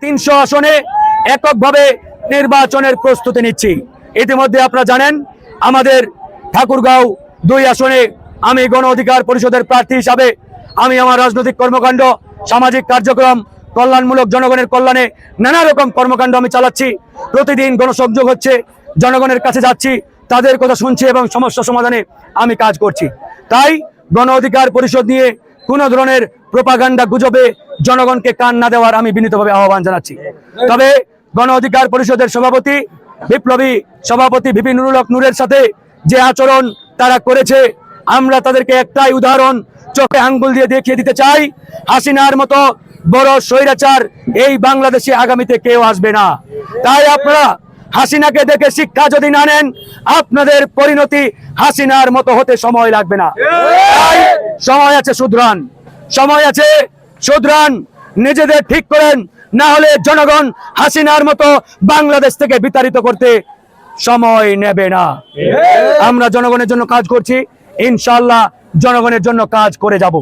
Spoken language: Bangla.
300 আসনে এককভাবে নির্বাচনের প্রস্তুতি নিচ্ছি। ইতিমধ্যে আপনারা জানেন আমাদের ঠাকুরগাঁও 2 আসনে আমি গণ অধিকার পরিষদের প্রার্থী হিসাবে আমি আমার রাজনৈতিক কর্মকাণ্ড, সামাজিক কার্যক্রম, কল্যাণমূলক জনগণের কল্যাণে নানা রকম কর্মকাণ্ড আমি চালাচ্ছি। প্রতিদিন গণসংযোগ হচ্ছে, জনগণের কাছে যাচ্ছি, তাদের কথা শুনছি এবং সমস্যা সমাধানে আমি কাজ করছি। তাই গণ অধিকার পরিষদ নিয়ে কোনো ধরনের প্রোপাগান্ডা গুজবে জনগণকে কান না দেওয়ার আমি বিনীতভাবে আহ্বান জানাচ্ছি। তবে গণ অধিকার পরিষদের সভাপতি, বিপ্লবী সভাপতি ভিপি নুরুল হক নূরের সাথে যে আচরণ তারা করেছে, আমরা তাদেরকে একটাই উদাহরণ চোখে আঙ্গুল দিয়ে দেখিয়ে দিতে চাই, হাসিনার মতো বড় স্বৈরাচার এই বাংলাদেশে আগামীতে কেউ আসবে না। তাই আপনারা হাসিনাকে দেখে শিক্ষা যদি না নেন, আপনাদের পরিণতি হাসিনার মতো হতে সময় লাগবে না। তাই সময় আছে, শুধরান, সময় আছে, শুধরান, নিজেদের ঠিক করেন, না হলে জনগণ হাসিনার মতো বাংলাদেশ থেকে বিতাড়িত করতে সময় নেবে না। আমরা জনগণের জন্য কাজ করছি, ইনশাআল্লাহ জনগণের জন্য কাজ করে যাব।